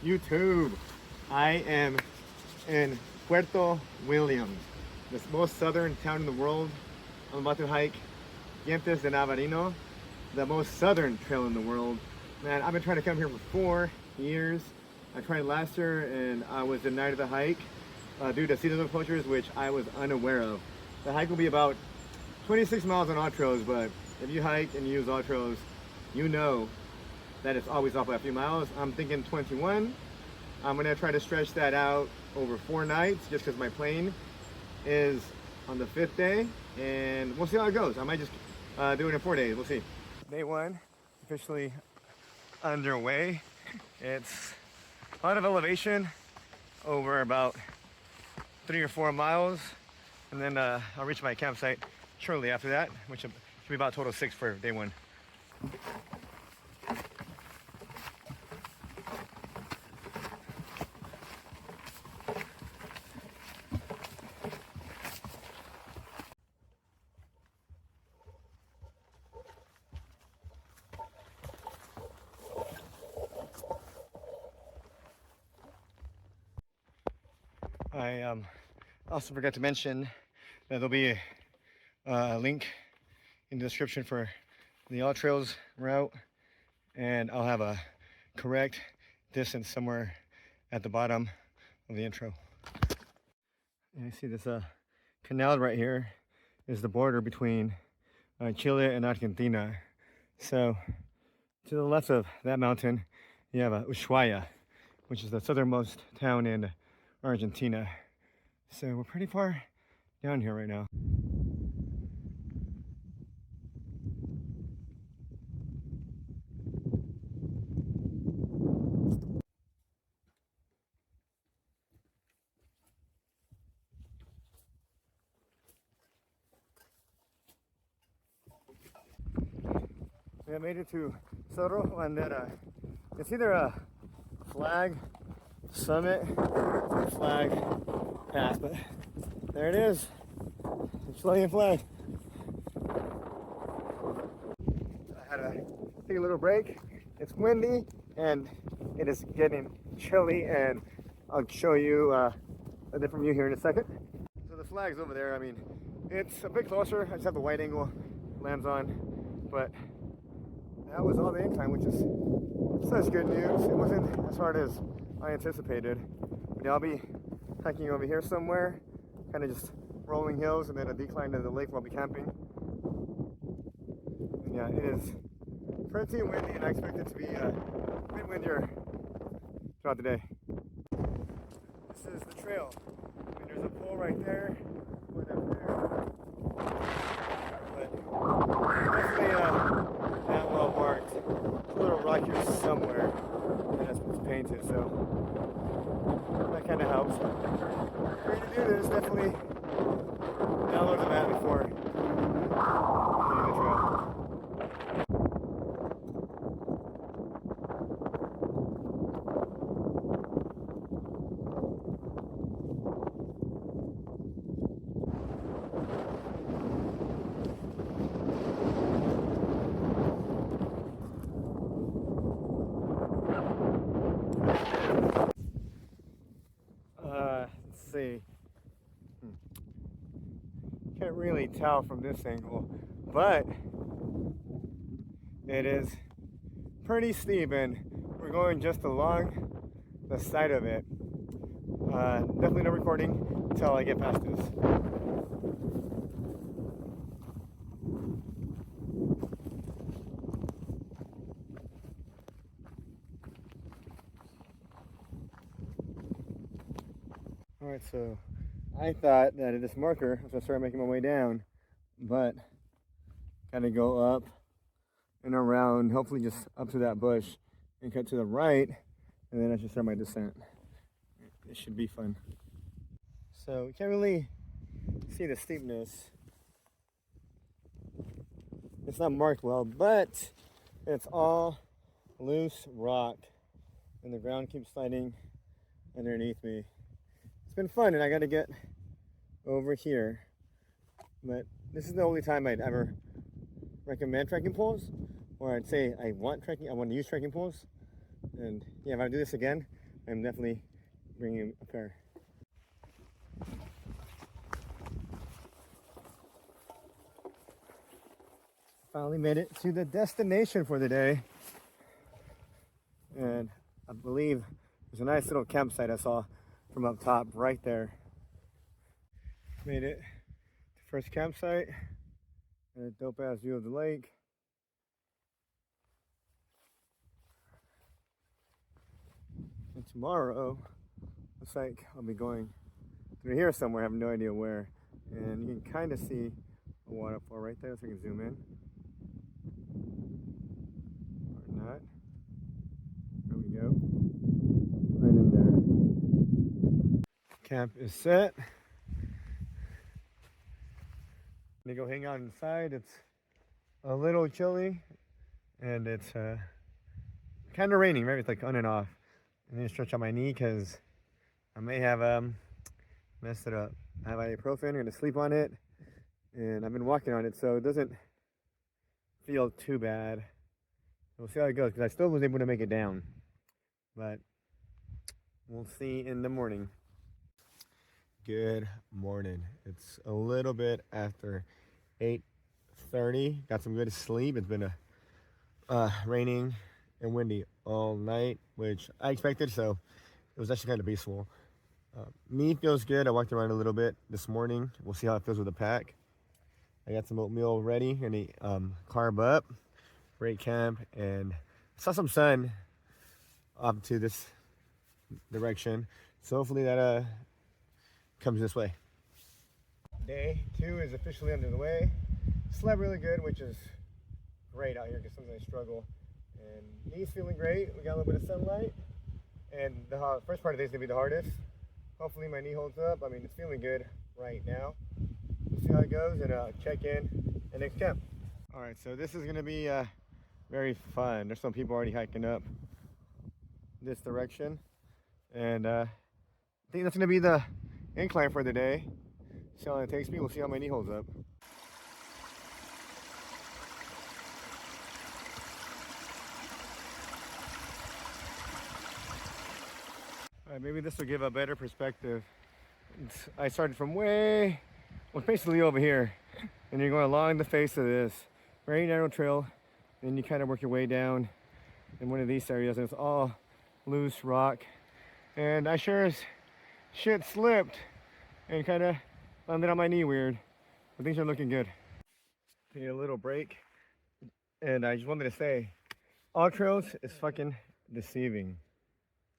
YouTube? I am in Puerto Williams, the most southern town in the world. I'm about to hike Dientes De Navarino, the most southern trail in the world. Man, I've been trying to come here for 4 years. I tried last year and I was denied the hike due to seasonal closures, which I was unaware of. The hike will be about 26 miles on all trails, but if you hike and use all trails, you know that it's always off by a few miles. I'm thinking 21. I'm gonna try to stretch that out over 4 nights just because my plane is on the 5th day, and we'll see how it goes. I might just do it in 4 days, we'll see. Day 1, officially underway. It's a lot of elevation over about 3 or 4 miles, and then I'll reach my campsite shortly after that, which should be about total 6 for day 1. I also forgot to mention that there'll be a link in the description for the All Trails route, and I'll have a correct distance somewhere at the bottom of the intro. And I see this canal right here is the border between Chile and Argentina. So to the left of that mountain, you have Ushuaia, which is the southernmost town in Argentina. So we're pretty far down here right now. We made it to Cerro Bandera. It's either a flag summit or a flag pass, but there it is, the Chilean flag. I had to take a little break. It's windy and it is getting chilly, and I'll show you a different view here in a second. So the flag's over there. I mean, it's a bit closer. I just have the wide angle lens on, but that was all the incline, which is such good news. It wasn't as hard as I anticipated. But yeah, I'll be hiking over here somewhere, kind of just rolling hills, and then a decline to the lake where I'll be camping. And yeah, it is pretty windy, and I expect it to be a bit windier throughout the day. This is the trail. I mean, there's a pole right there, one up there. But definitely not well marked. It's a little rockier somewhere, and it's painted, so that kind of helps. If you're going to do this, definitely download the map before hitting the trail. Let's see. Can't really tell from this angle, but it is pretty steep, and we're going just along the side of it. Definitely no recording until I get past this. Alright, so I thought that at this marker I was going to start making my way down, but gotta go up and around, hopefully just up to that bush and cut to the right, and then I should start my descent. It should be fun. So you can't really see the steepness. It's not marked well, but it's all loose rock, and the ground keeps sliding underneath me. It's been fun, and I got to get over here, but this is the only time I'd ever recommend trekking poles, or I'd say I want to use trekking poles. And yeah, if I do this again, I'm definitely bringing a pair. Finally made it to the destination for the day. And I believe there's a nice little campsite I saw from up top right there. Made it to first campsite and a dope ass view of the lake. And tomorrow, looks like I'll be going through here somewhere, I have no idea where. And you can kind of see a waterfall right there, so we can zoom in. Or not. There we go. Right in there. Camp is set. They go hang out inside. It's a little chilly and it's kind of raining, right? It's like on and off. I need to stretch out my knee because I may have messed it up. I have ibuprofen, I'm gonna sleep on it, and I've been walking on it, so it doesn't feel too bad. We'll see how it goes because I still was able to make it down, but we'll see in the morning. Good morning. It's a little bit after 8:30. Got some good sleep. It's been raining and windy all night, which I expected, so it was actually kind of peaceful. Me feels good. I walked around a little bit this morning. We'll see how it feels with the pack. I got some oatmeal ready and carb up. Great camp, and saw some sun up to this direction, so hopefully that comes this way. Day 2 is officially under the way. Slept really good, which is great out here because sometimes I struggle. And knees feeling great. We got a little bit of sunlight, and the first part of the day is gonna be the hardest. Hopefully my knee holds up. I mean, it's feeling good right now. We'll see how it goes and check in at next camp. All right, so this is gonna be very fun. There's some people already hiking up this direction, and I think that's gonna be the incline for the day. See how long it takes me. We'll see how my knee holds up. All right, maybe this will give a better perspective. I started from basically over here, and you're going along the face of this very narrow trail, and you kind of work your way down in one of these areas, and it's all loose rock. And I sure as shit slipped and kind of landed on my knee weird, but things are looking good. Take a little break, and I just wanted to say, all trails is fucking deceiving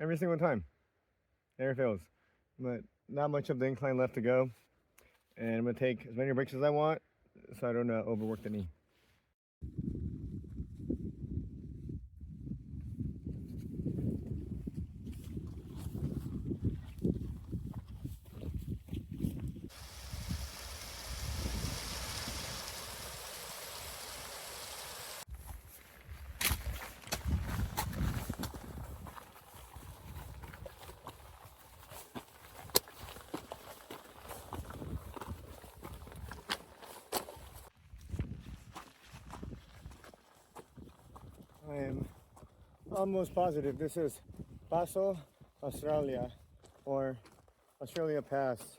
every single time. Never fails. But not much of the incline left to go, and I'm gonna take as many breaks as I want so I don't overwork the knee. I am almost positive this is Paso Australia, or Australia Pass.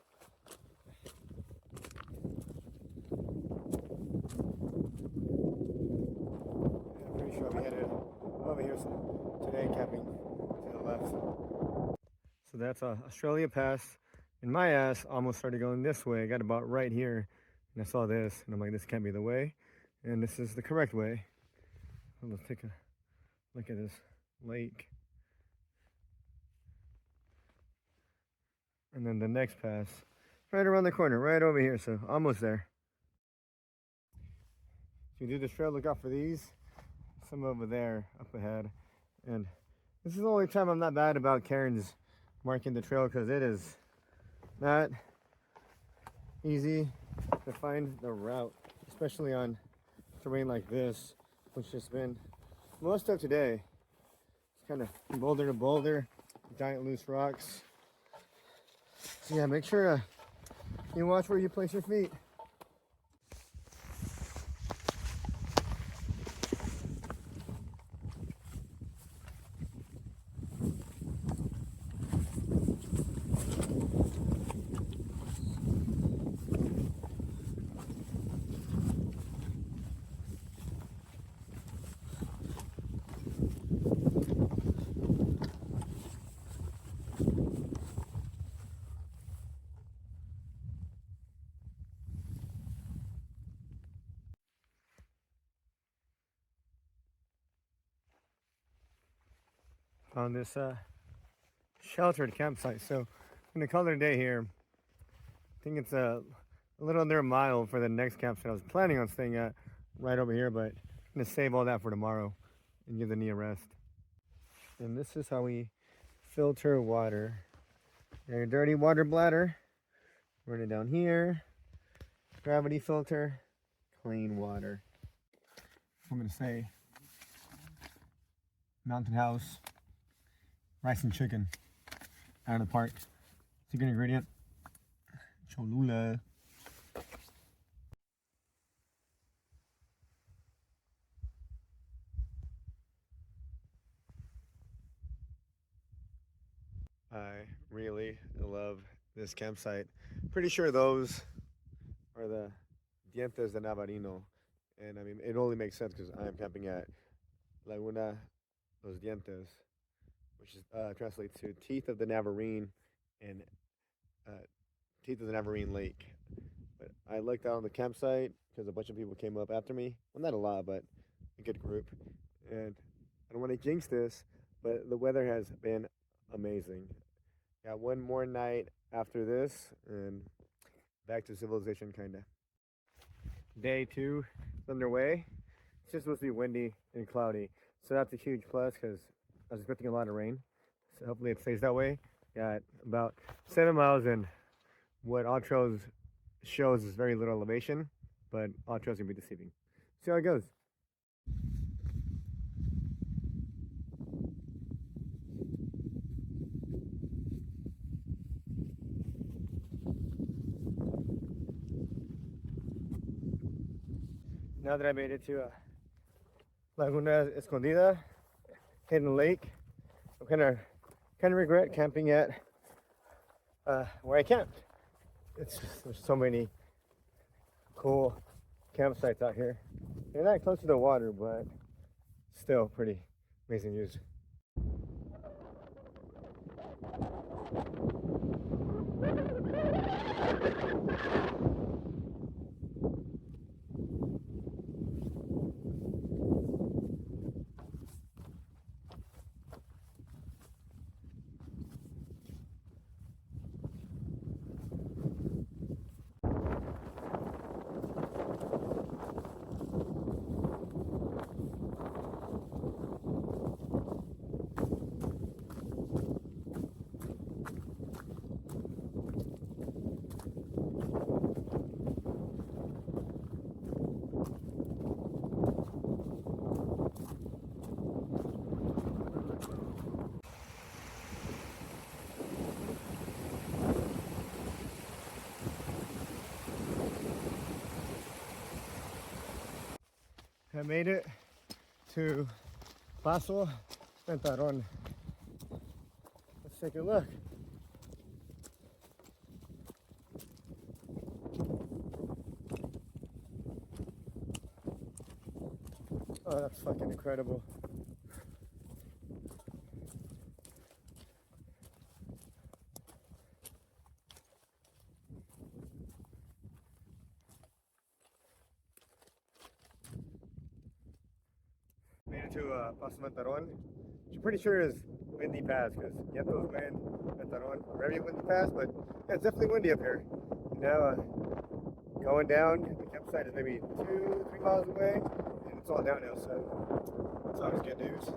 I'm pretty sure we headed over here today, camping to the left. So that's Australia Pass, and my ass almost started going this way. I got about right here, and I saw this, and I'm like, this can't be the way, and this is the correct way. Let's take a look at this lake. And then the next pass, right around the corner, right over here, so almost there. If you do this trail, look out for these. Some over there, up ahead. And this is the only time I'm not bad about Karen's marking the trail, because it is not easy to find the route, especially on terrain like this, which has been most of today. It's kind of boulder to boulder, giant loose rocks. So yeah, make sure you watch where you place your feet. Found this sheltered campsite. So I'm gonna call it a day here. I think it's a little under a mile for the next campsite I was planning on staying at right over here, but I'm gonna save all that for tomorrow and give the knee a rest. And this is how we filter water. Your dirty water bladder, run it down here. Gravity filter, clean water. I'm gonna say mountain house, rice and chicken out of the park. Secret ingredient, Cholula. I really love this campsite. Pretty sure those are the Dientes De Navarino. And I mean, it only makes sense because I'm camping at Laguna Los Dientes, which is, translates to Teeth of the Navarine and uh, Teeth of the Navarine Lake. But I looked out on the campsite because a bunch of people came up after me. Well, not a lot, but a good group. And I don't want to jinx this, but the weather has been amazing. Got one more night after this, and back to civilization, kind of. Day 2 is underway. It's just supposed to be windy and cloudy, so that's a huge plus because I was expecting a lot of rain. So hopefully it stays that way. Got about 7 miles, and what AllTrails shows is very little elevation, but AllTrails can be deceiving. See how it goes. Now that I made it to Laguna Escondida, hidden lake, I'm kind of regret camping at where I camped. There's so many cool campsites out here. They're not close to the water, but still pretty amazing views. I made it to Paso Ventaron. Let's take a look. Oh, that's fucking incredible. Made it to Paso Ventaron, which I'm pretty sure is windy pass because you have those wind, Ventaron, very windy pass, but yeah, it's definitely windy up here. Now, going down, the campsite is maybe 2-3 miles away, and it's all downhill, so it's always good news.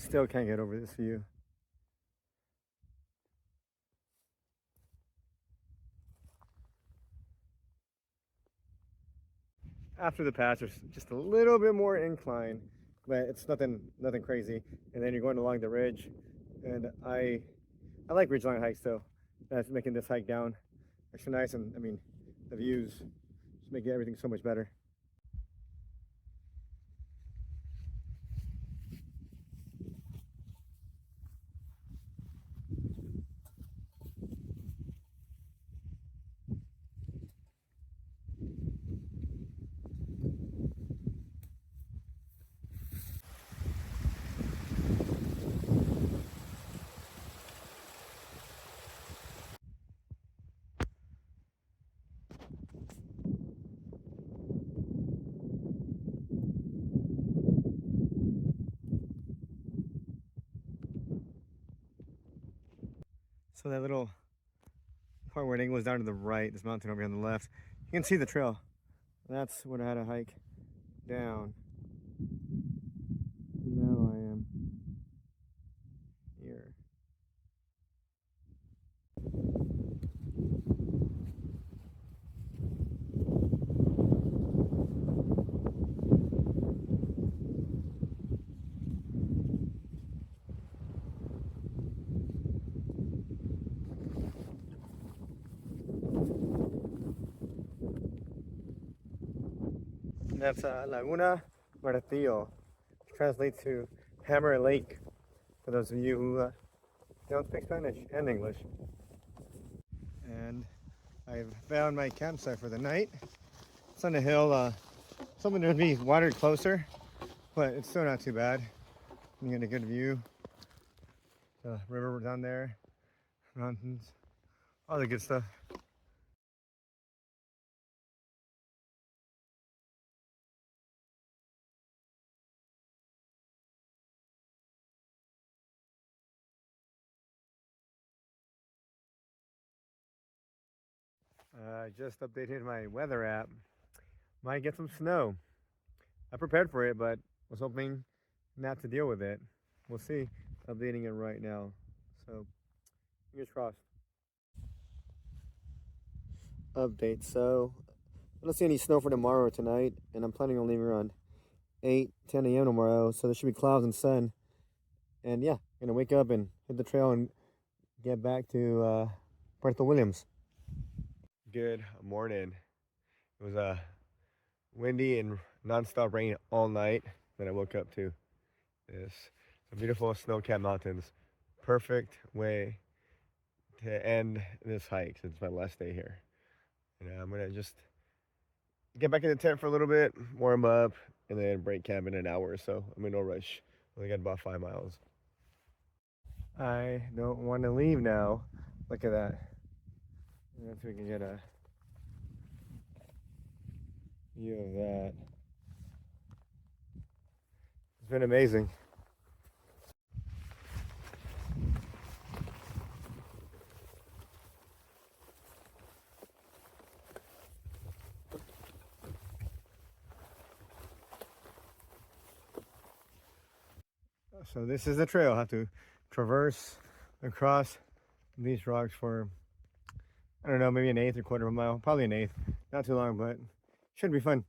Still can't get over this view. After the pass, there's just a little bit more incline, but it's nothing crazy. And then you're going along the ridge, and I like ridgeline hikes, so that's making this hike down extra nice. And I mean, the views just make everything so much better. So that little part where it angles down to the right, this mountain over here on the left, you can see the trail. That's what I had to hike down. Now I am here. That's Laguna Martillo, which translates to Hammer Lake, for those of you who don't speak Spanish and English. And I've found my campsite for the night. It's on a hill, something to be watered closer, but it's still not too bad. You get a good view. The river down there, mountains, all the good stuff. I just updated my weather app. Might get some snow. I prepared for it, but was hoping not to deal with it. We'll see. Updating it right now. So, fingers crossed. Update. So, I don't see any snow for tomorrow or tonight, and I'm planning on leaving around 8, 10 a.m. tomorrow. So there should be clouds and sun. And yeah, gonna wake up and hit the trail and get back to Puerto Williams. Good morning. It was windy and non-stop rain all night. Then I woke up to this. Some beautiful snow-capped mountains. Perfect way to end this hike since my last day here. And I'm gonna just get back in the tent for a little bit, warm up, and then break camp in an hour or so. I'm in no rush. Only got about 5 miles. I don't want to leave now. Look at that. Let's see if we can get a view of that. It's been amazing. So this is the trail. I have to traverse across these rocks for, I don't know, maybe an eighth or quarter of a mile. Probably an eighth. Not too long, but should be fun.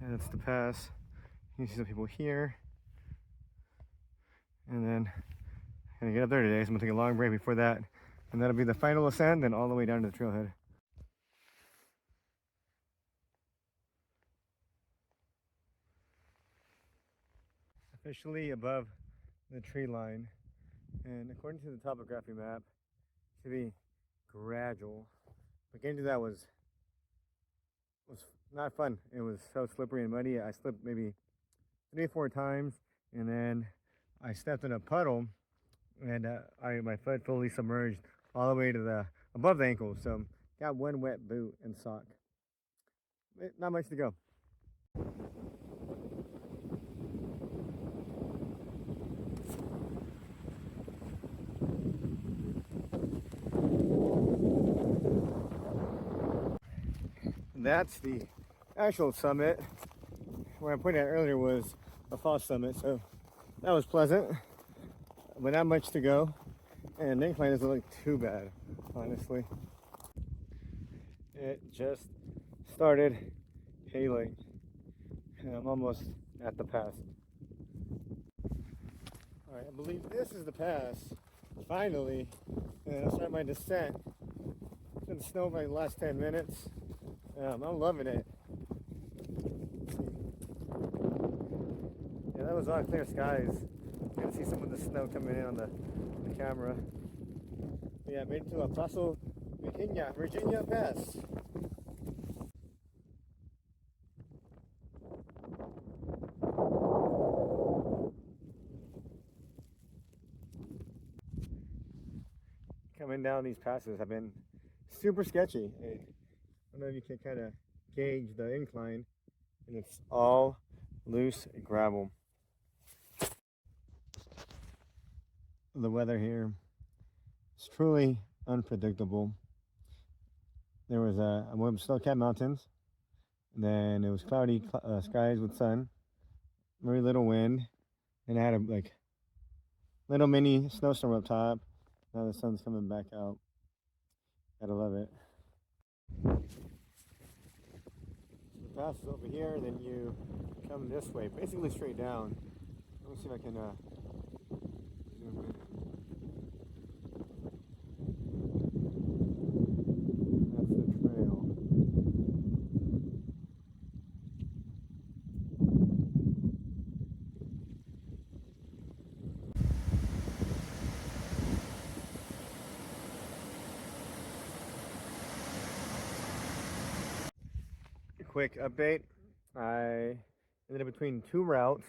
And that's the pass. You can see some people here. And then I'm gonna get up there today, so I'm gonna take a long break before that. And that'll be the final ascent, then all the way down to the trailhead. Officially above the tree line. And according to the topography map, it should be gradual. But getting to that was not fun. It was so slippery and muddy. I slipped maybe 3 or 4 times, and then I stepped in a puddle, and my foot fully submerged all the way to the above the ankle. So got one wet boot and sock. Not much to go. That's the actual summit. Where I pointed out earlier was a false summit, so that was pleasant, but not much to go. And the incline doesn't look too bad, honestly. It just started hailing, and I'm almost at the pass. All right, I believe this is the pass. Finally, and I'll start my descent. It's been snowing for the last 10 minutes. I'm loving it. Yeah, that was on clear skies. You can see some of the snow coming in on the camera. But yeah, I made it to El Paso Virginia Pass. Coming down these passes have been super sketchy. I don't know if you can kind of gauge the incline, and it's all loose gravel. The weather here is truly unpredictable. There was I went to Snowcat Mountains, and then it was cloudy skies with sun, very little wind, and I had a like little mini snowstorm up top. Now the sun's coming back out. Gotta love it. The pass is over here, then you come this way, basically straight down. Let me see if I can zoom in. That's the trail. Quick update. I ended up between two routes,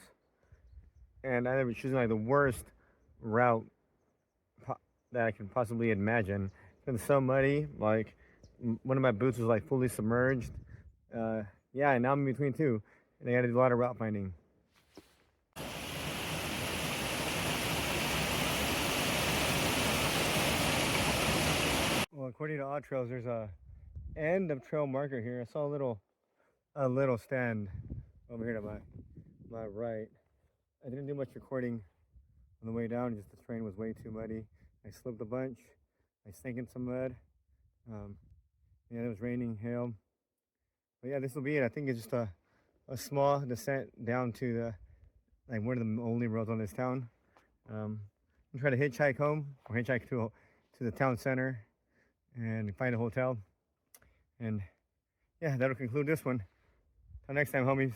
and I ended up choosing like the worst route that I can possibly imagine. It's been so muddy, like one of my boots was like fully submerged. Yeah, and now I'm in between two, and I got to do a lot of route finding. Well, according to Odd Trails, there's a end of trail marker here. I saw a little stand over here to my right. I didn't do much recording on the way down, just the terrain was way too muddy. I slipped a bunch. I sank in some mud. Yeah, it was raining, hail. But yeah, this will be it. I think it's just a small descent down to the like one of the only roads on this town. I'm try to hitchhike home or hitchhike to the town center and find a hotel. And yeah, that'll conclude this one. Till next time, homies.